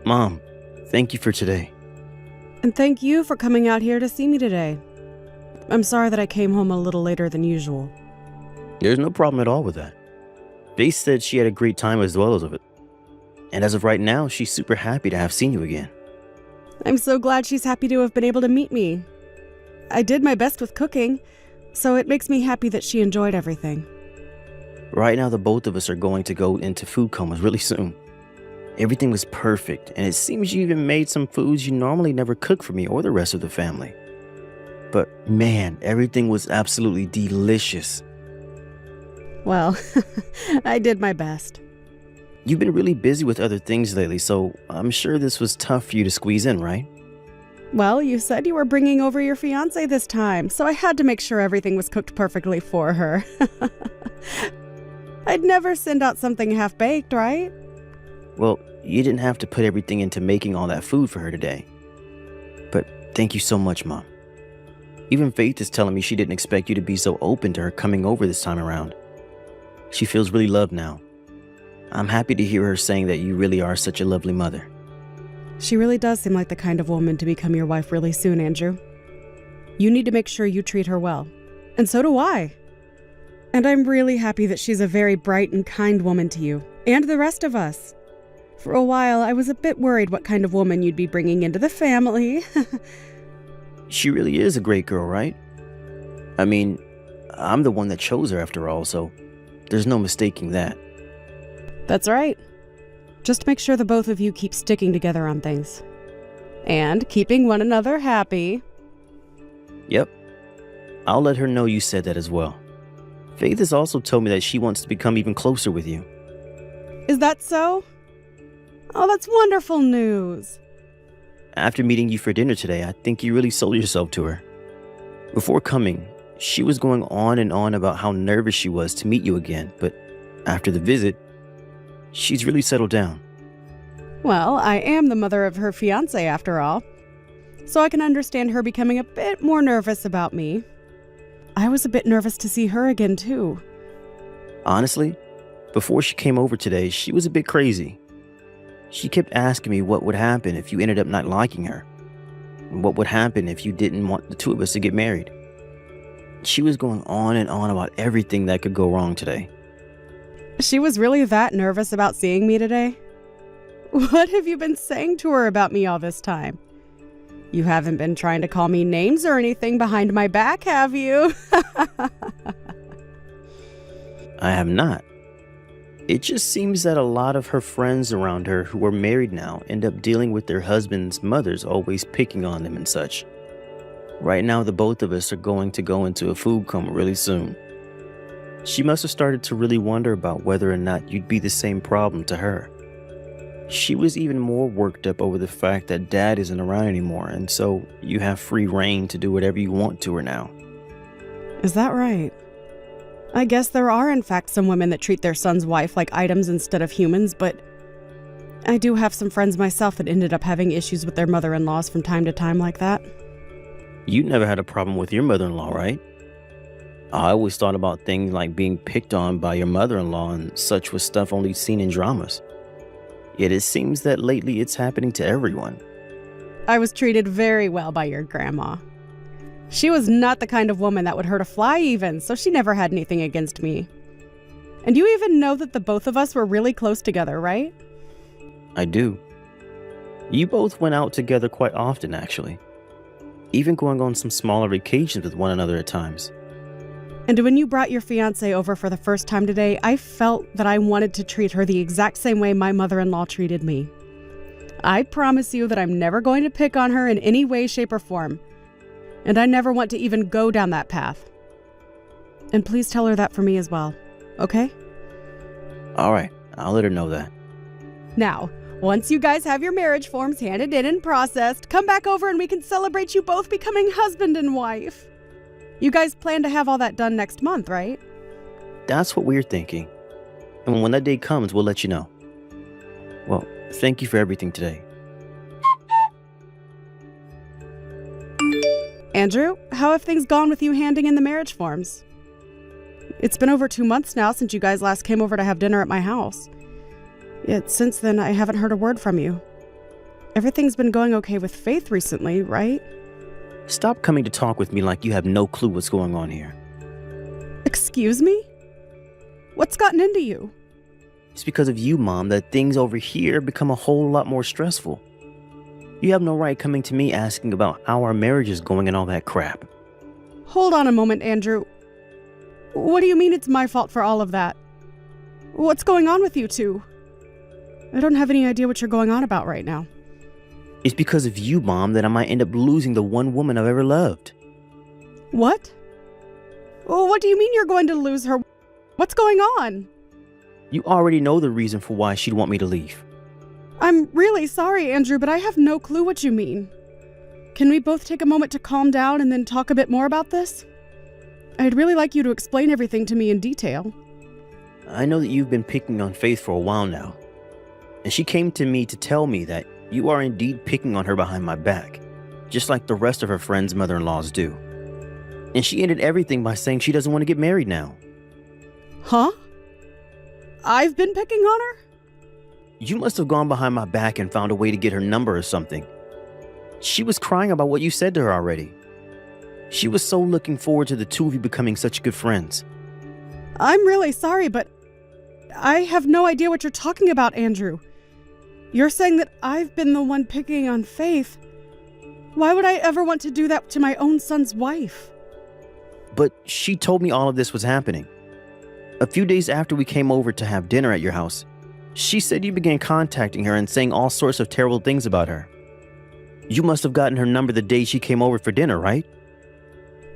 Mom, thank you for today. And thank you for coming out here to see me today. I'm sorry that I came home a little later than usual. There's no problem at all with that. Faith said she had a great time as well as of it. And as of right now, she's super happy to have seen you again. I'm so glad she's happy to have been able to meet me. I did my best with cooking, so it makes me happy that she enjoyed everything. Right now, the both of us are going to go into food comas really soon. Everything was perfect, and it seems you even made some foods you normally never cook for me or the rest of the family. But man, everything was absolutely delicious. Well, I did my best. You've been really busy with other things lately, so I'm sure this was tough for you to squeeze in, right? Well, you said you were bringing over your fiancé this time, so I had to make sure everything was cooked perfectly for her. I'd never send out something half-baked, right? Well, you didn't have to put everything into making all that food for her today. But thank you so much, Mom. Even Faith is telling me she didn't expect you to be so open to her coming over this time around. She feels really loved now. I'm happy to hear her saying that you really are such a lovely mother. She really does seem like the kind of woman to become your wife really soon, Andrew. You need to make sure you treat her well. And so do I. And I'm really happy that she's a very bright and kind woman to you, and the rest of us. For a while, I was a bit worried what kind of woman you'd be bringing into the family. She really is a great girl, right? I mean, I'm the one that chose her after all, so there's no mistaking that. That's right. Just make sure the both of you keep sticking together on things. And keeping one another happy. Yep. I'll let her know you said that as well. Faith has also told me that she wants to become even closer with you. Is that so? Oh, that's wonderful news. After meeting you for dinner today, I think you really sold yourself to her. Before coming, she was going on and on about how nervous she was to meet you again, but after the visit, she's really settled down. Well, I am the mother of her fiancé after all, so I can understand her becoming a bit more nervous about me. I was a bit nervous to see her again, too. Honestly, before she came over today, she was a bit crazy. She kept asking me what would happen if you ended up not liking her. What would happen if you didn't want the two of us to get married. She was going on and on about everything that could go wrong today. She was really that nervous about seeing me today? What have you been saying to her about me all this time? You haven't been trying to call me names or anything behind my back, have you? I have not. It just seems that a lot of her friends around her who are married now end up dealing with their husbands' mothers always picking on them and such. Right now, the both of us are going to go into a food coma really soon. She must have started to really wonder about whether or not you'd be the same problem to her. She was even more worked up over the fact that Dad isn't around anymore, and so you have free reign to do whatever you want to her now. Is that right? I guess there are in fact some women that treat their son's wife like items instead of humans, but I do have some friends myself that ended up having issues with their mother-in-laws from time to time like that. You never had a problem with your mother-in-law, right? I always thought about things like being picked on by your mother-in-law and such was stuff only seen in dramas. Yet it seems that lately it's happening to everyone. I was treated very well by your grandma. She was not the kind of woman that would hurt a fly even, so she never had anything against me. And you even know that the both of us were really close together, right? I do. You both went out together quite often, actually. Even going on some smaller vacations with one another at times. And when you brought your fiancé over for the first time today, I felt that I wanted to treat her the exact same way my mother-in-law treated me. I promise you that I'm never going to pick on her in any way, shape, or form. And I never want to even go down that path. And please tell her that for me as well, okay? All right, I'll let her know that. Now, once you guys have your marriage forms handed in and processed, come back over and we can celebrate you both becoming husband and wife. You guys plan to have all that done next month, right? That's what we're thinking. And when that day comes, we'll let you know. Well, thank you for everything today. Andrew, how have things gone with you handing in the marriage forms? It's been over 2 months now since you guys last came over to have dinner at my house. Yet since then, I haven't heard a word from you. Everything's been going okay with Faith recently, right? Stop coming to talk with me like you have no clue what's going on here. Excuse me? What's gotten into you? It's because of you, Mom, that things over here become a whole lot more stressful. You have no right coming to me asking about how our marriage is going and all that crap. Hold on a moment, Andrew. What do you mean it's my fault for all of that? What's going on with you two? I don't have any idea what you're going on about right now. It's because of you, Mom, that I might end up losing the one woman I've ever loved. What? Well, what do you mean you're going to lose her? What's going on? You already know the reason for why she'd want me to leave. I'm really sorry, Andrew, but I have no clue what you mean. Can we both take a moment to calm down and then talk a bit more about this? I'd really like you to explain everything to me in detail. I know that you've been picking on Faith for a while now, and she came to me to tell me that you are indeed picking on her behind my back, just like the rest of her friends' mother-in-laws do. And she ended everything by saying she doesn't want to get married now. Huh? I've been picking on her? You must have gone behind my back and found a way to get her number or something. She was crying about what you said to her already. She was so looking forward to the two of you becoming such good friends. I'm really sorry, but I have no idea what you're talking about, Andrew. You're saying that I've been the one picking on Faith. Why would I ever want to do that to my own son's wife? But she told me all of this was happening. A few days after we came over to have dinner at your house, she said you began contacting her and saying all sorts of terrible things about her. You must have gotten her number the day she came over for dinner, right?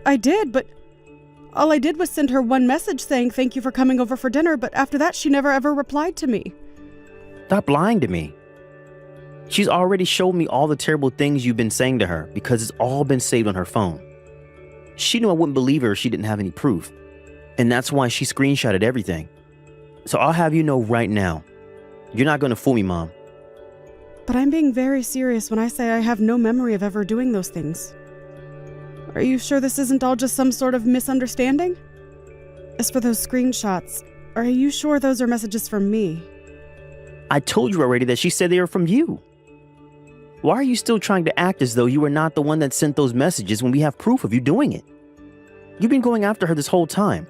I did, but all I did was send her one message saying thank you for coming over for dinner, but after that she never ever replied to me. Stop lying to me. She's already showed me all the terrible things you've been saying to her because it's all been saved on her phone. She knew I wouldn't believe her if she didn't have any proof, and that's why she screenshotted everything. So I'll have you know right now, you're not going to fool me, Mom. But I'm being very serious when I say I have no memory of ever doing those things. Are you sure this isn't all just some sort of misunderstanding? As for those screenshots, are you sure those are messages from me? I told you already that she said they were from you. Why are you still trying to act as though you were not the one that sent those messages when we have proof of you doing it? You've been going after her this whole time,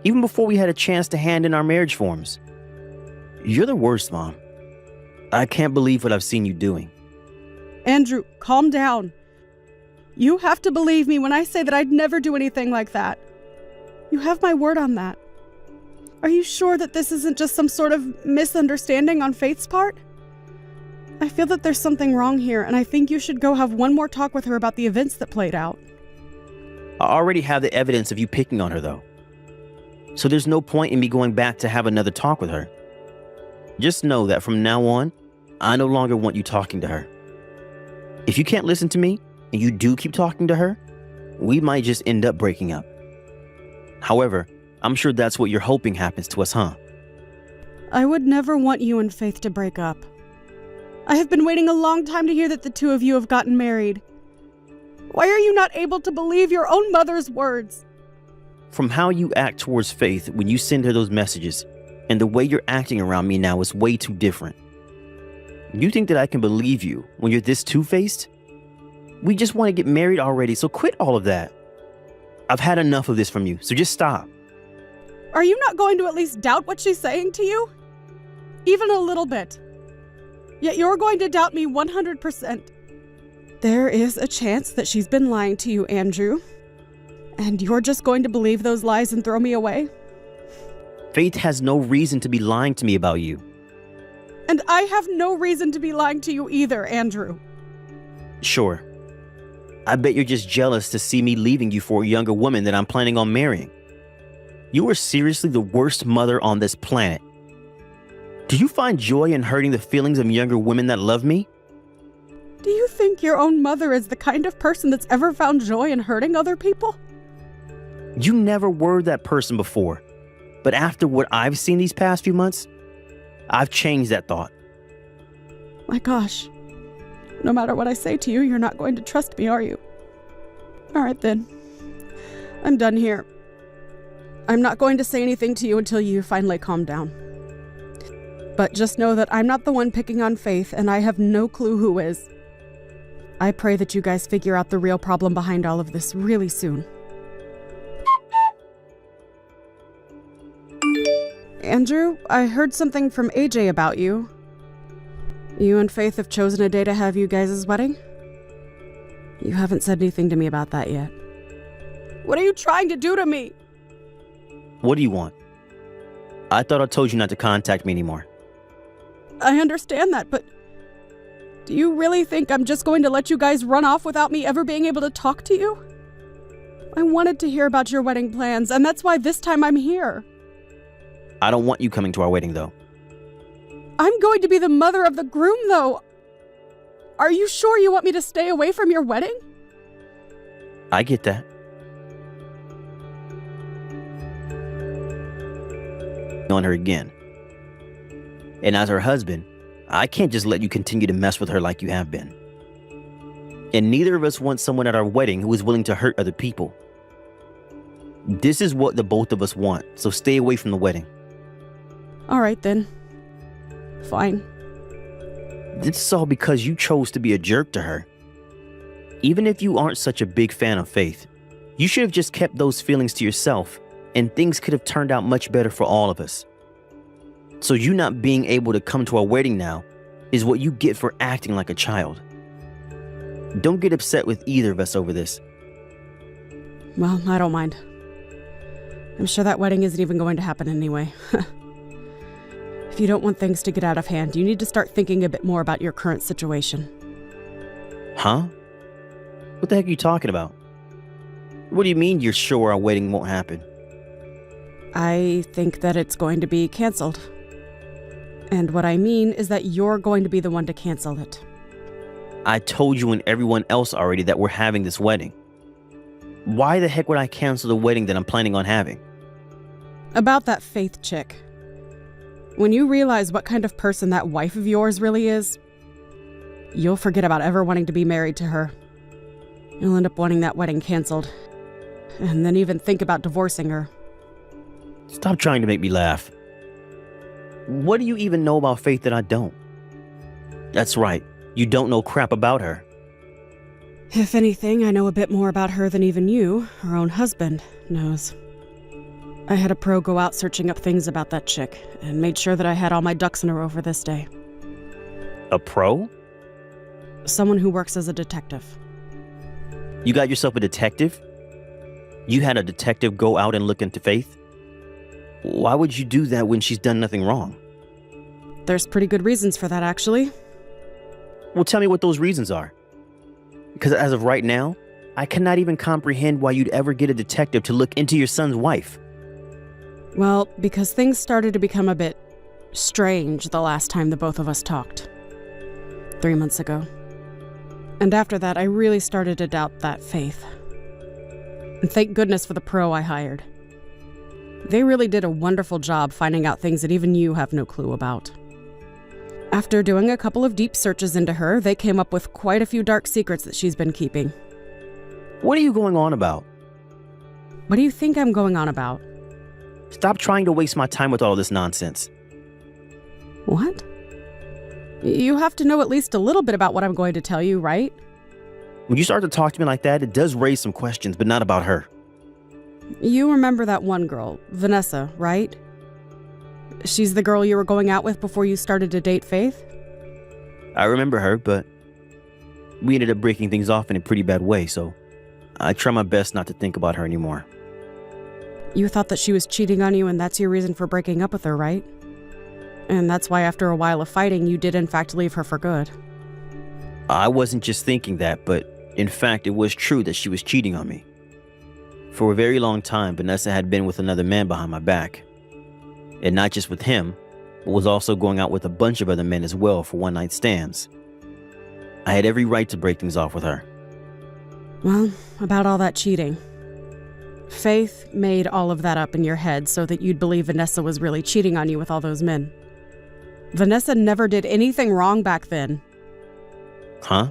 even before we had a chance to hand in our marriage forms. You're the worst, Mom. I can't believe what I've seen you doing. Andrew, calm down. You have to believe me when I say that I'd never do anything like that. You have my word on that. Are you sure that this isn't just some sort of misunderstanding on Faith's part? I feel that there's something wrong here, and I think you should go have one more talk with her about the events that played out. I already have the evidence of you picking on her, though. So there's no point in me going back to have another talk with her. Just know that from now on, I no longer want you talking to her. If you can't listen to me, and you do keep talking to her, we might just end up breaking up. However, I'm sure that's what you're hoping happens to us, huh? I would never want you and Faith to break up. I have been waiting a long time to hear that the two of you have gotten married. Why are you not able to believe your own mother's words? From how you act towards Faith when you send her those messages, and the way you're acting around me now is way too different. You think that I can believe you when you're this two-faced? We just want to get married already, so quit all of that. I've had enough of this from you, so just stop. Are you not going to at least doubt what she's saying to you? Even a little bit. Yet you're going to doubt me 100%. There is a chance that she's been lying to you, Andrew. And you're just going to believe those lies and throw me away? Faith has no reason to be lying to me about you. And I have no reason to be lying to you either, Andrew. Sure. I bet you're just jealous to see me leaving you for a younger woman that I'm planning on marrying. You are seriously the worst mother on this planet. Do you find joy in hurting the feelings of younger women that love me? Do you think your own mother is the kind of person that's ever found joy in hurting other people? You never were that person before. But after what I've seen these past few months, I've changed that thought. My gosh. No matter what I say to you, you're not going to trust me, are you? All right, then. I'm done here. I'm not going to say anything to you until you finally calm down. But just know that I'm not the one picking on Faith, and I have no clue who is. I pray that you guys figure out the real problem behind all of this really soon. Andrew, I heard something from AJ about you. You and Faith have chosen a day to have you guys' wedding? You haven't said anything to me about that yet. What are you trying to do to me? What do you want? I thought I told you not to contact me anymore. I understand that, but do you really think I'm just going to let you guys run off without me ever being able to talk to you? I wanted to hear about your wedding plans, and that's why this time I'm here. I don't want you coming to our wedding, though. I'm going to be the mother of the groom, though. Are you sure you want me to stay away from your wedding? I get that. On her again. And as her husband, I can't just let you continue to mess with her like you have been. And neither of us want someone at our wedding who is willing to hurt other people. This is what the both of us want, so stay away from the wedding. All right, then. Fine. This is all because you chose to be a jerk to her. Even if you aren't such a big fan of Faith, you should have just kept those feelings to yourself, and things could have turned out much better for all of us. So you not being able to come to our wedding now is what you get for acting like a child. Don't get upset with either of us over this. Well, I don't mind. I'm sure that wedding isn't even going to happen anyway. If you don't want things to get out of hand, you need to start thinking a bit more about your current situation. Huh? What the heck are you talking about? What do you mean you're sure our wedding won't happen? I think that it's going to be canceled. And what I mean is that you're going to be the one to cancel it. I told you and everyone else already that we're having this wedding. Why the heck would I cancel the wedding that I'm planning on having? About that Faith chick. When you realize what kind of person that wife of yours really is, you'll forget about ever wanting to be married to her. You'll end up wanting that wedding canceled, and then even think about divorcing her. Stop trying to make me laugh. What do you even know about Faith that I don't? That's right, you don't know crap about her. If anything, I know a bit more about her than even you, her own husband, knows. I had a pro go out searching up things about that chick, and made sure that I had all my ducks in a row for this day. A pro? Someone who works as a detective. You got yourself a detective? You had a detective go out and look into Faith? Why would you do that when she's done nothing wrong? There's pretty good reasons for that, actually. Well, tell me what those reasons are. Because as of right now, I cannot even comprehend why you'd ever get a detective to look into your son's wife. Well, because things started to become a bit strange the last time the both of us talked. 3 months ago. And after that, I really started to doubt that Faith. And thank goodness for the pro I hired. They really did a wonderful job finding out things that even you have no clue about. After doing a couple of deep searches into her, they came up with quite a few dark secrets that she's been keeping. What are you going on about? What do you think I'm going on about? Stop trying to waste my time with all this nonsense. What? You have to know at least a little bit about what I'm going to tell you, right? When you start to talk to me like that, it does raise some questions, but not about her. You remember that one girl, Vanessa, right? She's the girl you were going out with before you started to date Faith? I remember her, but we ended up breaking things off in a pretty bad way, so I try my best not to think about her anymore. You thought that she was cheating on you, and that's your reason for breaking up with her, right? And that's why after a while of fighting, you did in fact leave her for good. I wasn't just thinking that, but in fact, it was true that she was cheating on me. For a very long time, Vanessa had been with another man behind my back. And not just with him, but was also going out with a bunch of other men as well for one-night stands. I had every right to break things off with her. Well, about all that cheating. Faith made all of that up in your head so that you'd believe Vanessa was really cheating on you with all those men. Vanessa never did anything wrong back then. Huh?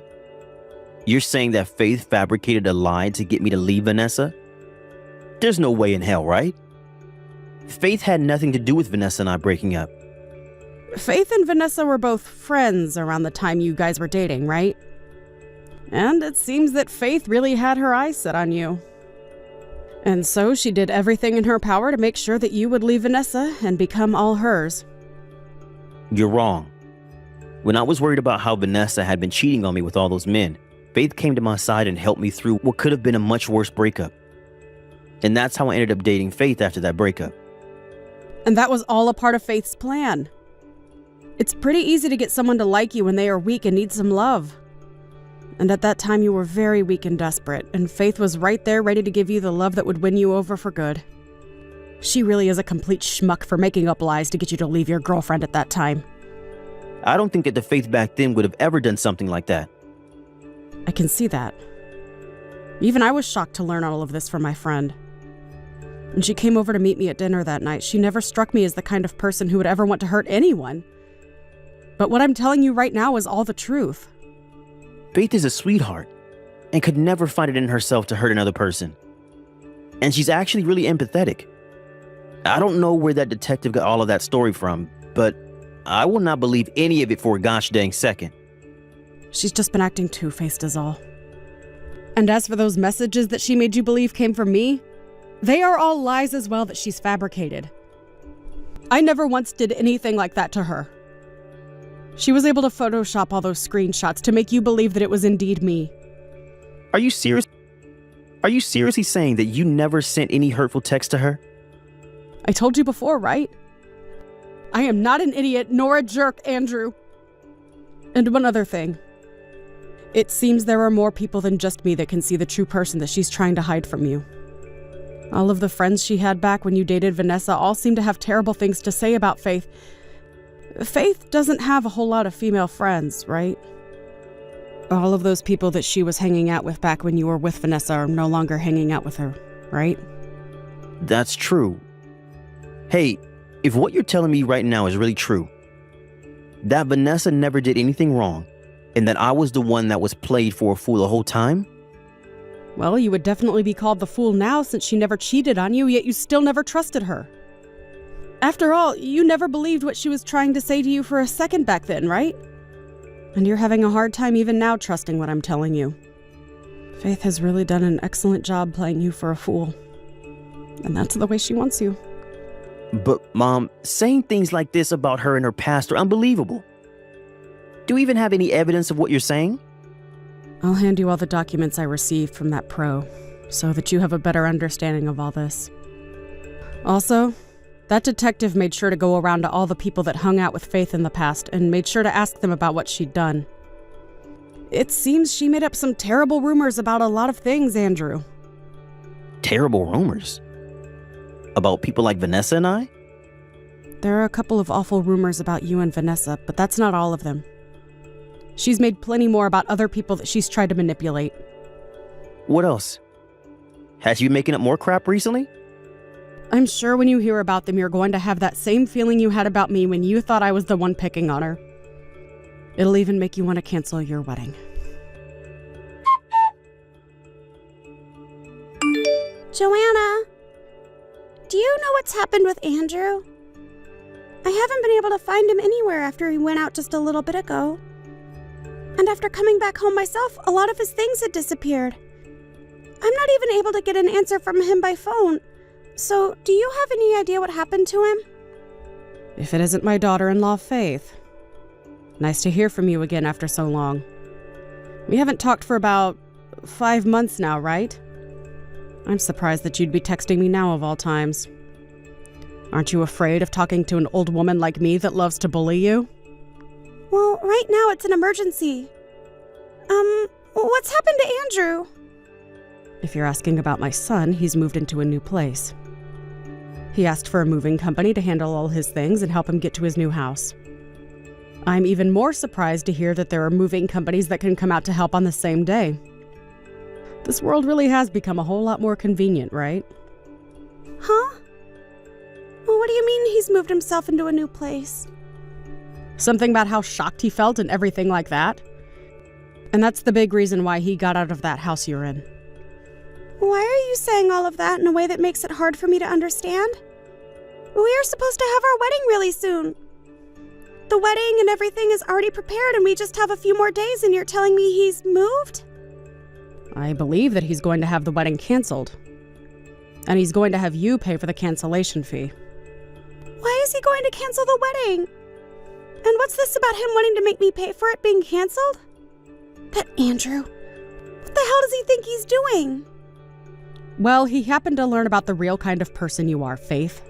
You're saying that Faith fabricated a lie to get me to leave Vanessa? There's no way in hell, right? Faith had nothing to do with Vanessa and I breaking up. Faith and Vanessa were both friends around the time you guys were dating, right? And it seems that Faith really had her eyes set on you. And so she did everything in her power to make sure that you would leave Vanessa and become all hers. You're wrong. When I was worried about how Vanessa had been cheating on me with all those men, Faith came to my side and helped me through what could have been a much worse breakup. And that's how I ended up dating Faith after that breakup. And that was all a part of Faith's plan. It's pretty easy to get someone to like you when they are weak and need some love. And at that time you were very weak and desperate, and Faith was right there ready to give you the love that would win you over for good. She really is a complete schmuck for making up lies to get you to leave your girlfriend at that time. I don't think that the Faith back then would have ever done something like that. I can see that. Even I was shocked to learn all of this from my friend. When she came over to meet me at dinner that night, she never struck me as the kind of person who would ever want to hurt anyone. But what I'm telling you right now is all the truth. Faith is a sweetheart and could never find it in herself to hurt another person. And she's actually really empathetic. I don't know where that detective got all of that story from, but I will not believe any of it for a gosh dang second. She's just been acting two-faced is all. And as for those messages that she made you believe came from me, they are all lies as well that she's fabricated. I never once did anything like that to her. She was able to Photoshop all those screenshots to make you believe that it was indeed me. Are you serious? Are you seriously saying that you never sent any hurtful text to her? I told you before, right? I am not an idiot nor a jerk, Andrew. And one other thing. It seems there are more people than just me that can see the true person that she's trying to hide from you. All of the friends she had back when you dated Vanessa all seem to have terrible things to say about Faith. Faith doesn't have a whole lot of female friends, right? All of those people that she was hanging out with back when you were with Vanessa are no longer hanging out with her, right? That's true. Hey, if what you're telling me right now is really true, that Vanessa never did anything wrong, and that I was the one that was played for a fool the whole time? Well, you would definitely be called the fool now since she never cheated on you, yet you still never trusted her. After all, you never believed what she was trying to say to you for a second back then, right? And you're having a hard time even now trusting what I'm telling you. Faith has really done an excellent job playing you for a fool. And that's the way she wants you. But, Mom, saying things like this about her and her past are unbelievable. Do you even have any evidence of what you're saying? I'll hand you all the documents I received from that pro, so that you have a better understanding of all this. Also, that detective made sure to go around to all the people that hung out with Faith in the past and made sure to ask them about what she'd done. It seems she made up some terrible rumors about a lot of things, Andrew. Terrible rumors? About people like Vanessa and I? There are a couple of awful rumors about you and Vanessa, but that's not all of them. She's made plenty more about other people that she's tried to manipulate. What else? Has she been making up more crap recently? I'm sure when you hear about them, you're going to have that same feeling you had about me when you thought I was the one picking on her. It'll even make you want to cancel your wedding. Joanna, do you know what's happened with Andrew? I haven't been able to find him anywhere after he went out just a little bit ago. And after coming back home myself, a lot of his things had disappeared. I'm not even able to get an answer from him by phone. So, do you have any idea what happened to him? If it isn't my daughter-in-law, Faith. Nice to hear from you again after so long. We haven't talked for about 5 months now, right? I'm surprised that you'd be texting me now of all times. Aren't you afraid of talking to an old woman like me that loves to bully you? Well, right now it's an emergency. What's happened to Andrew? If you're asking about my son, he's moved into a new place. He asked for a moving company to handle all his things and help him get to his new house. I'm even more surprised to hear that there are moving companies that can come out to help on the same day. This world really has become a whole lot more convenient, right? Huh? Well, what do you mean he's moved himself into a new place? Something about how shocked he felt and everything like that. And that's the big reason why he got out of that house you're in. Why are you saying all of that in a way that makes it hard for me to understand? We are supposed to have our wedding really soon. the wedding and everything is already prepared and we just have a few more days and you're telling me he's moved? I believe that he's going to have the wedding canceled. And he's going to have you pay for the cancellation fee. Why is he going to cancel the wedding? And what's this about him wanting to make me pay for it being canceled? That Andrew, what the hell does he think he's doing? Well, he happened to learn about the real kind of person you are, Faith.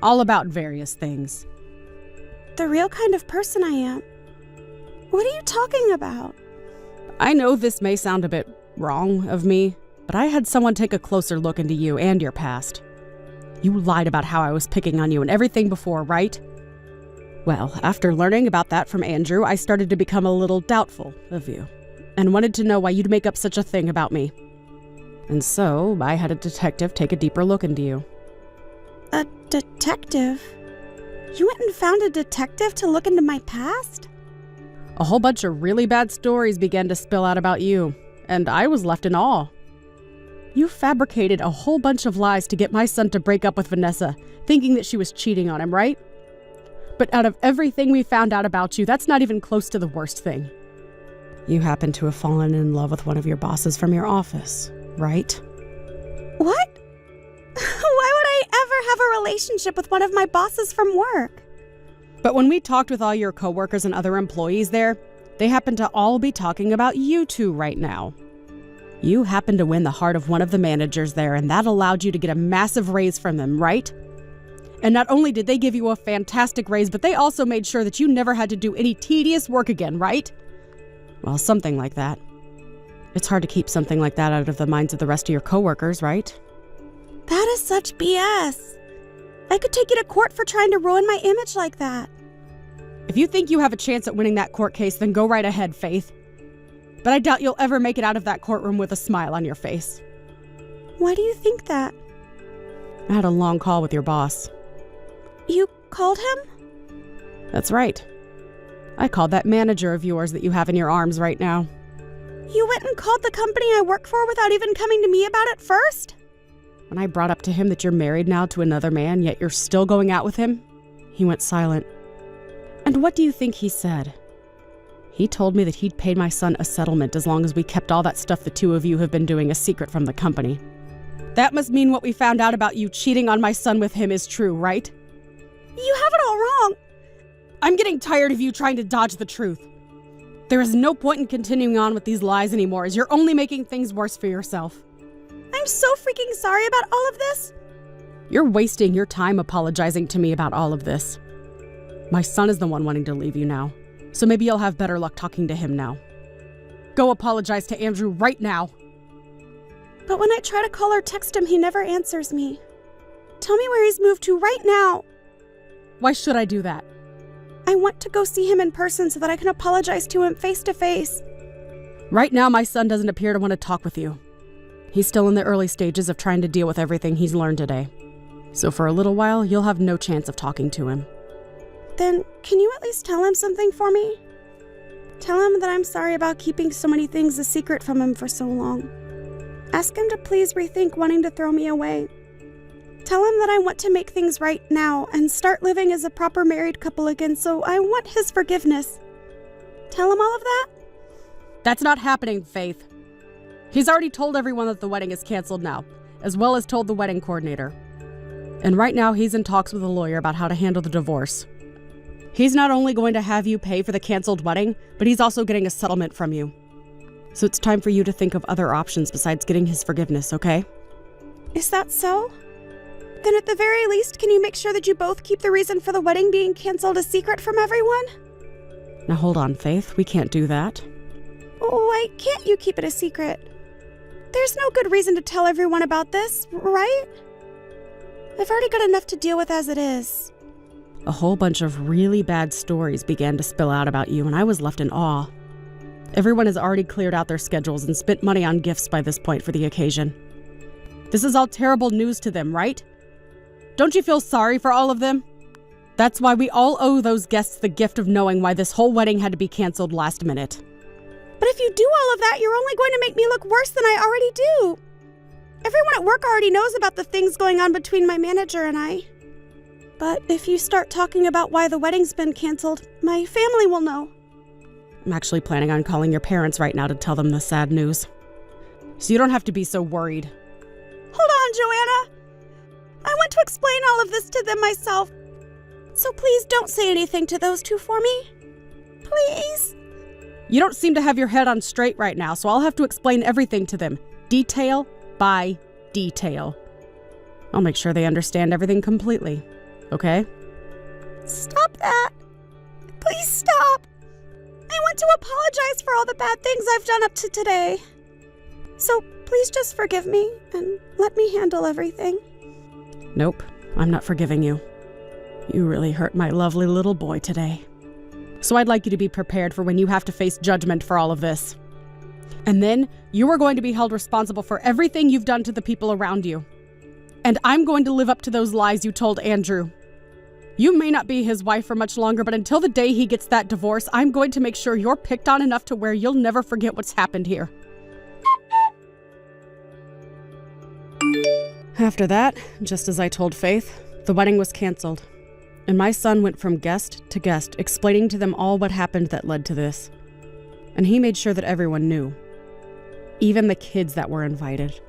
All about various things. The real kind of person I am? What are you talking about? I know this may sound a bit wrong of me, but I had someone take a closer look into you and your past. You lied about how I was picking on you and everything before, right? Well, after learning about that from Andrew, I started to become a little doubtful of you and wanted to know why you'd make up such a thing about me. And so I had a detective take a deeper look into you. A detective? You went and found a detective to look into my past? A whole bunch of really bad stories began to spill out about you, and I was left in awe. You fabricated a whole bunch of lies to get my son to break up with Vanessa, thinking that she was cheating on him, right? But out of everything we found out about you, that's not even close to the worst thing. You happen to have fallen in love with one of your bosses from your office, right? What? Why would I ever have a relationship with one of my bosses from work? But when we talked with all your coworkers and other employees there, they happen to all be talking about you two right now. You happened to win the heart of one of the managers there, and that allowed you to get a massive raise from them, right? And not only did they give you a fantastic raise, but they also made sure that you never had to do any tedious work again, right? Well, something like that. It's hard to keep something like that out of the minds of the rest of your coworkers, right? That is such BS. I could take you to court for trying to ruin my image like that. If you think you have a chance at winning that court case, then go right ahead, Faith. But I doubt you'll ever make it out of that courtroom with a smile on your face. Why do you think that? I had a long call with your boss. You called him? That's right. I called that manager of yours that you have in your arms right now. You went and called the company I work for without even coming to me about it first? When I brought up to him that you're married now to another man, yet you're still going out with him, he went silent. And what do you think he said? He told me that he'd paid my son a settlement as long as we kept all that stuff the two of you have been doing a secret from the company. That must mean what we found out about you cheating on my son with him is true, right? You have it all wrong. I'm getting tired of you trying to dodge the truth. There is no point in continuing on with these lies anymore, as you're only making things worse for yourself. I'm so freaking sorry about all of this. You're wasting your time apologizing to me about all of this. My son is the one wanting to leave you now, so maybe you'll have better luck talking to him now. Go apologize to Andrew right now. But when I try to call or text him, he never answers me. Tell me where he's moved to right now. Why should I do that? I want to go see him in person so that I can apologize to him face to face. Right now, my son doesn't appear to want to talk with you. He's still in the early stages of trying to deal with everything he's learned today. So for a little while, you'll have no chance of talking to him. Then, can you at least tell him something for me? Tell him that I'm sorry about keeping so many things a secret from him for so long. Ask him to please rethink wanting to throw me away. Tell him that I want to make things right now and start living as a proper married couple again, so I want his forgiveness. Tell him all of that? That's not happening, Faith. He's already told everyone that the wedding is canceled now, as well as told the wedding coordinator. And right now, he's in talks with a lawyer about how to handle the divorce. He's not only going to have you pay for the canceled wedding, but he's also getting a settlement from you. So it's time for you to think of other options besides getting his forgiveness, okay? Is that so? Then at the very least, can you make sure that you both keep the reason for the wedding being canceled a secret from everyone? Now hold on, Faith. We can't do that. Why can't you keep it a secret? There's no good reason to tell everyone about this, right? I've already got enough to deal with as it is. A whole bunch of really bad stories began to spill out about you, and I was left in awe. Everyone has already cleared out their schedules and spent money on gifts by this point for the occasion. This is all terrible news to them, right? Don't you feel sorry for all of them? That's why we all owe those guests the gift of knowing why this whole wedding had to be canceled last minute. But if you do all of that, you're only going to make me look worse than I already do. Everyone at work already knows about the things going on between my manager and I. But if you start talking about why the wedding's been canceled, my family will know. I'm actually planning on calling your parents right now to tell them the sad news. So you don't have to be so worried. Hold on, Joanna. I want to explain all of this to them myself. So please don't say anything to those two for me. Please. You don't seem to have your head on straight right now, so I'll have to explain everything to them, detail by detail. I'll make sure they understand everything completely, okay? Stop that. Please stop. I want to apologize for all the bad things I've done up to today. So please just forgive me and let me handle everything. Nope, I'm not forgiving you. You really hurt my lovely little boy today. So I'd like you to be prepared for when you have to face judgment for all of this. And then you are going to be held responsible for everything you've done to the people around you. And I'm going to live up to those lies you told Andrew. You may not be his wife for much longer, but until the day he gets that divorce, I'm going to make sure you're picked on enough to where you'll never forget what's happened here. After that, just as I told Faith, the wedding was canceled. And my son went from guest to guest, explaining to them all what happened that led to this. And he made sure that everyone knew. Even the kids that were invited.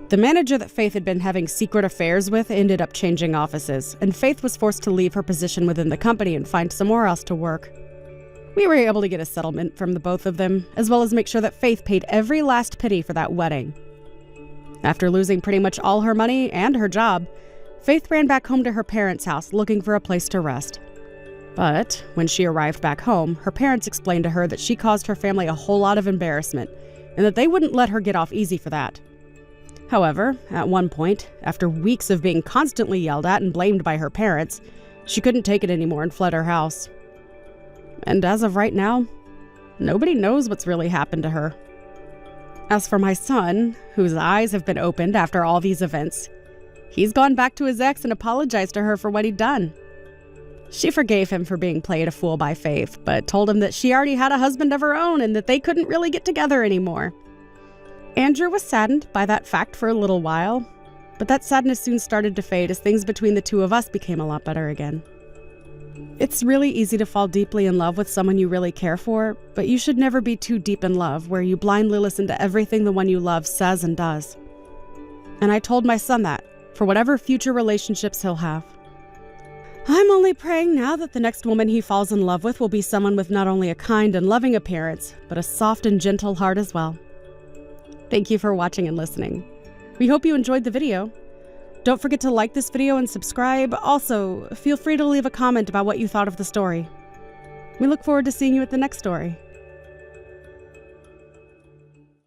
The manager that Faith had been having secret affairs with ended up changing offices, and Faith was forced to leave her position within the company and find somewhere else to work. We were able to get a settlement from the both of them, as well as make sure that Faith paid every last penny for that wedding. After losing pretty much all her money and her job, Faith ran back home to her parents' house looking for a place to rest. But when she arrived back home, her parents explained to her that she caused her family a whole lot of embarrassment, and that they wouldn't let her get off easy for that. However, at one point, after weeks of being constantly yelled at and blamed by her parents, she couldn't take it anymore and fled her house. And as of right now, nobody knows what's really happened to her. As for my son, whose eyes have been opened after all these events, he's gone back to his ex and apologized to her for what he'd done. She forgave him for being played a fool by Faith, but told him that she already had a husband of her own and that they couldn't really get together anymore. Andrew was saddened by that fact for a little while, but that sadness soon started to fade as things between the two of us became a lot better again. It's really easy to fall deeply in love with someone you really care for, but you should never be too deep in love where you blindly listen to everything the one you love says and does. And I told my son that, for whatever future relationships he'll have. I'm only praying now that the next woman he falls in love with will be someone with not only a kind and loving appearance, but a soft and gentle heart as well. Thank you for watching and listening. We hope you enjoyed the video. Don't forget to like this video and subscribe. Also, feel free to leave a comment about what you thought of the story. We look forward to seeing you at the next story.